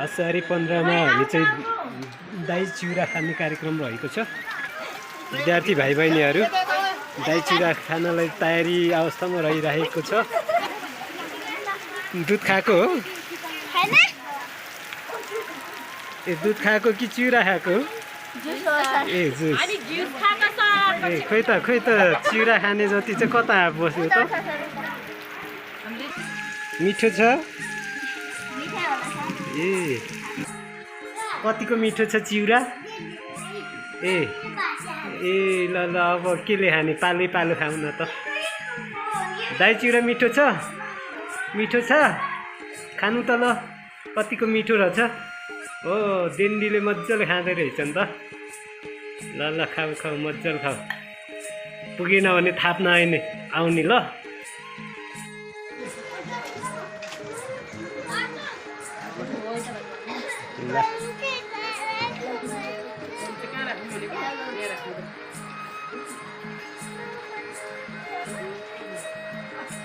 असारी 15 मा यो चाहिँ दाई चिउरा खाने कार्यक्रम रहेको छ। विद्यार्थी भाइ बहिनीहरू दाई चिउरा खानलाई तयारी अवस्थामा रहिरहेको छ। दुध खाएको हो? ए दुध खाएको कि चिउरा खाएको? ए जुस। ए खोइ त चिउरा खाने जति चाहिँ कता बस्यो त? मिठो छ? ए कतिको मिठो छ चिउरा? ए ल अब केले खाने? पालै पालो खाउँ न त। दाई चिउरा मिठो छ? मिठो छ? खानु त ल। कतिको मिठो रहेछ? हो डेन्डीले मजाले खाँदै रहेछ नि त। ल खाऊ मजाले खाऊ। पुगेन भने थाप्न आउने ल।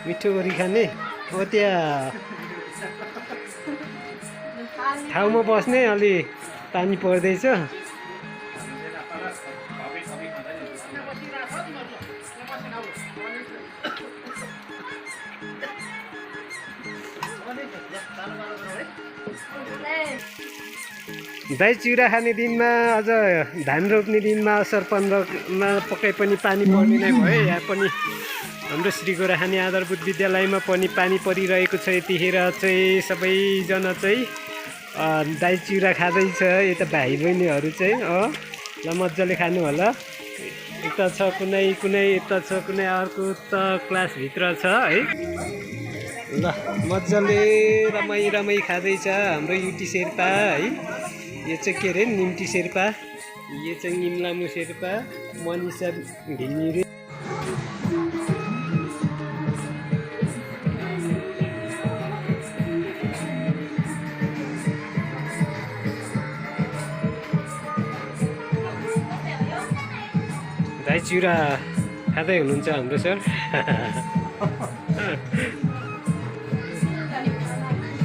मिठो गरी खाने हो। त्यहाँ ठाउँमा बस्ने अलि पानी पर्दैछ। दाई चिउरा खाने दिनमा अझ धान रोप्ने दिनमा असार 15मा पक्कै पनि पानी पर्ने नै भयो। यहाँ पनि हाम्रो श्री गोराखानी आधारभूत विद्यालयमा पनि पानी परिरहेको छ। यतिखेर चाहिँ सबैजना चाहिँ दाई चिउरा खाँदैछ। यता भाइ बहिनीहरू चाहिँ ल मजाले खानु होला। यता छ कुनै यता छ कुनै अर्को त क्लासभित्र छ है। ल मजाले रमाइ खाँदैछ हाम्रो युटी शेर्पा है। यो चाहिँ के अरे निम्टी शेर्पा, यो चाहिँ निम्लामु शेर्पा, मनिषा घिमिरे। दाई चिउरा खाँदै हुनुहुन्छ हाम्रो सर।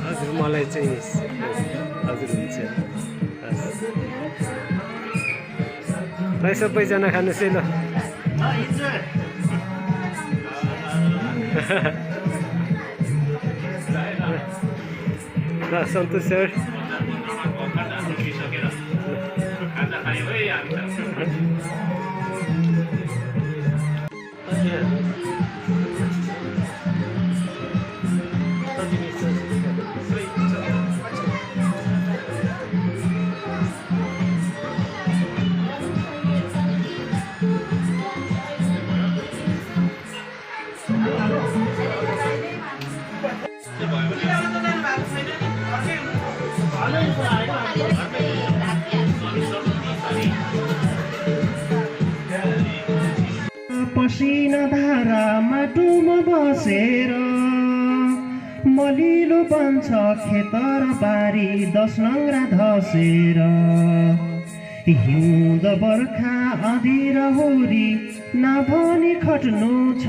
हजुर मलाई चाहिँ हजुर हुन्छ। भाइ सबैजना खानुहोस् है ल। ल सन्तोष सर। पसिना धारामा डुम बसेर मलिलो बन्छ खेतर बारी 10 नङ्ग्रा धसेर। हिउँद बर्खा अँधी र हुरी नभनी खट्नु छ।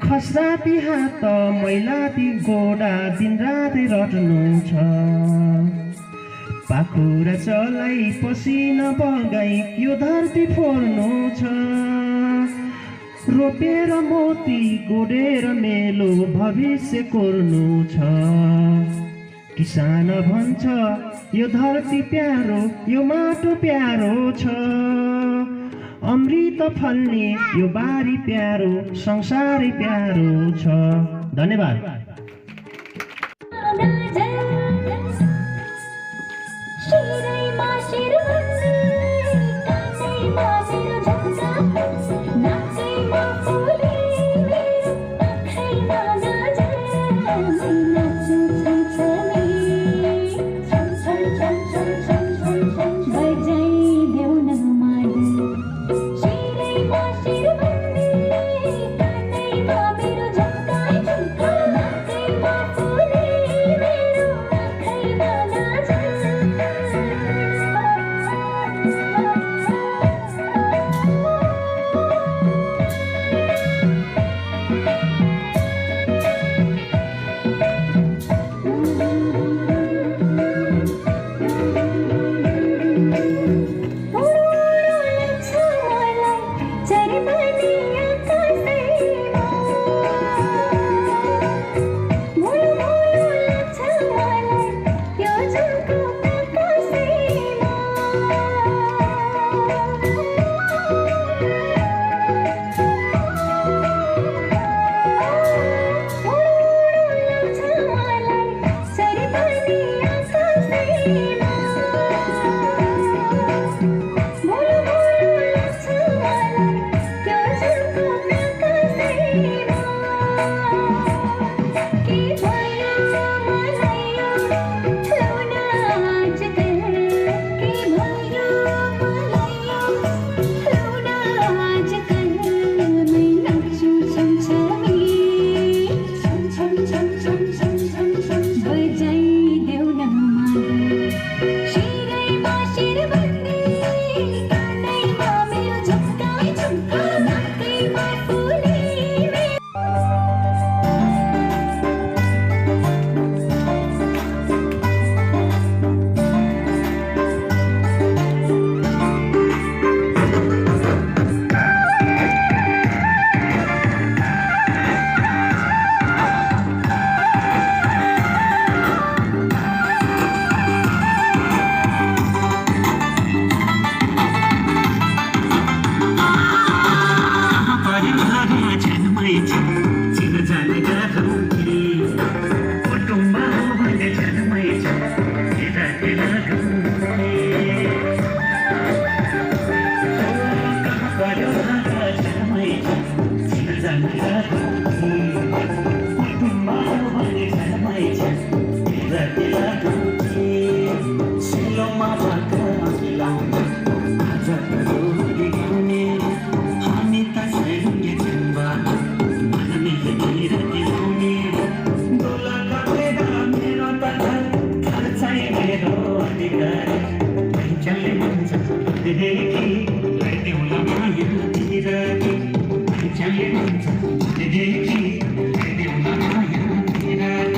खसराती हात मैलाती गोडा दिनरात रट्नु छ। पाखुरा चलाई पसिना बगाई यो धरती फोर्नु छ। रोपेर मोती गोडेर मेलो भविष्य कोर्नु छ। किसान भन्छ यो धरती प्यारो यो माटो प्यारो छ। अमृत फल्ने यो बारी प्यारो संसारै प्यारो छ। धन्यवाद। देखि ल्याइदेऊला माया तिरकी मान्छेले भन्छ देखि ल्याइदेऊला माया Tirkey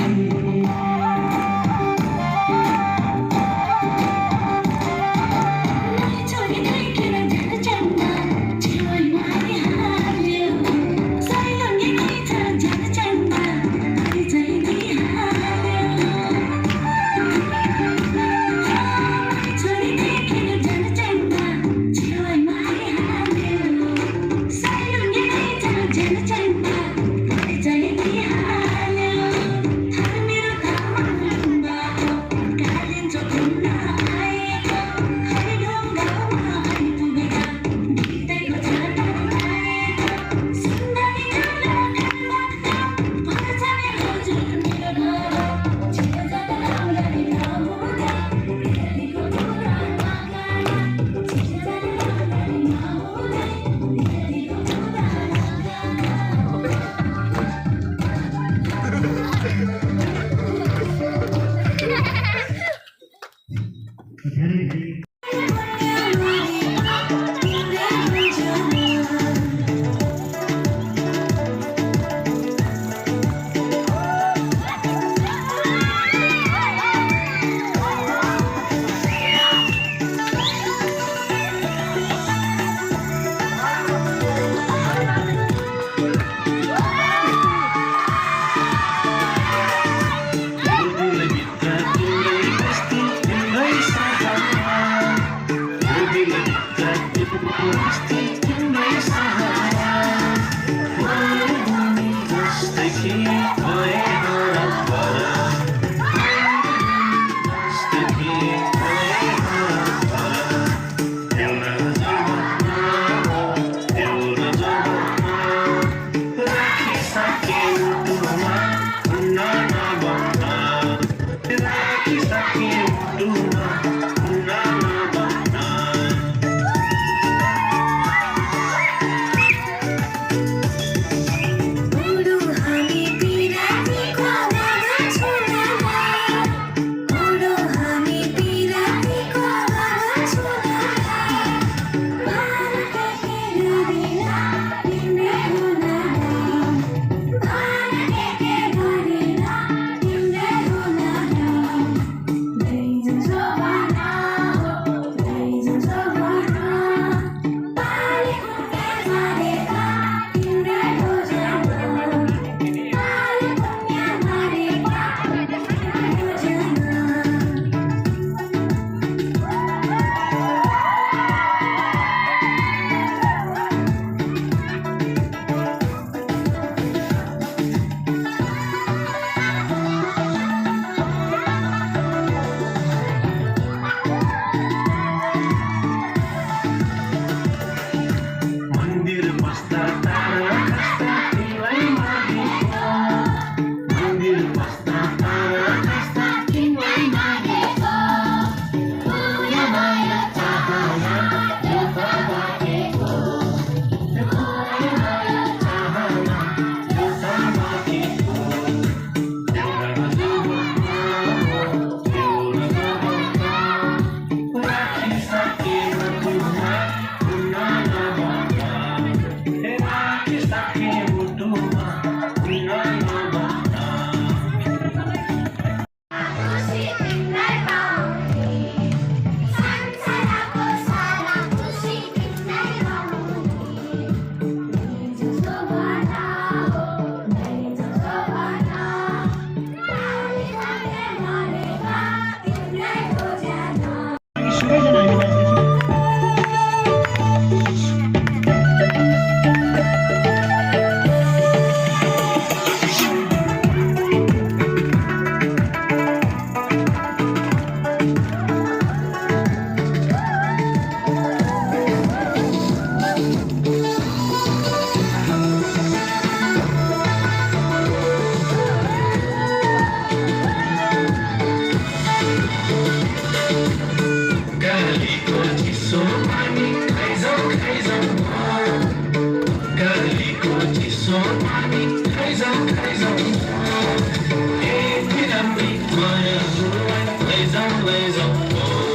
Laser, laser, oh.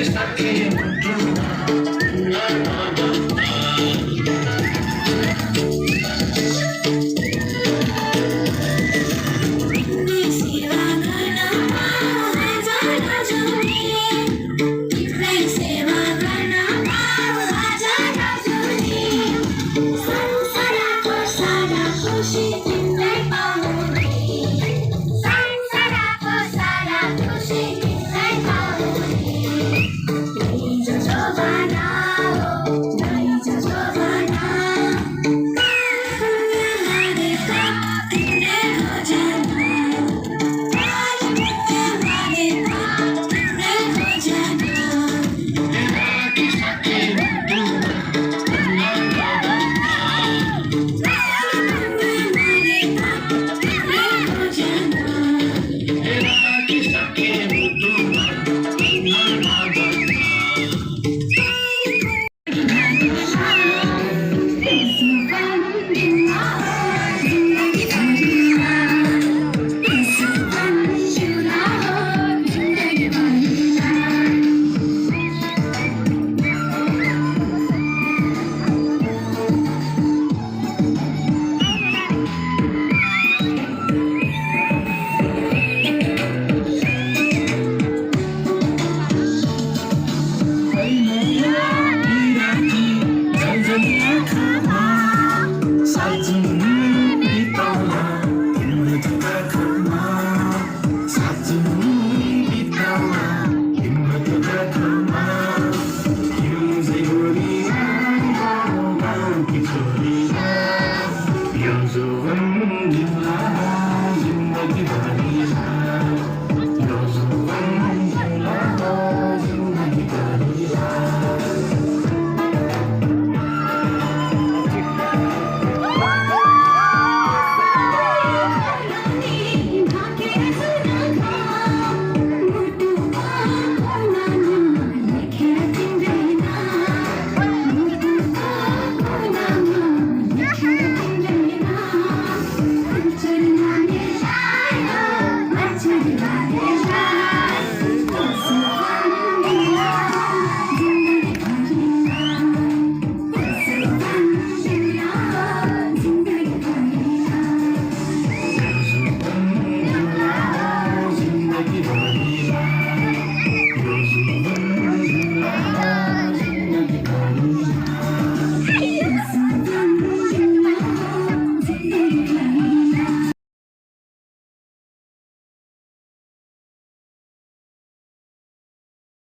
Está aqui muito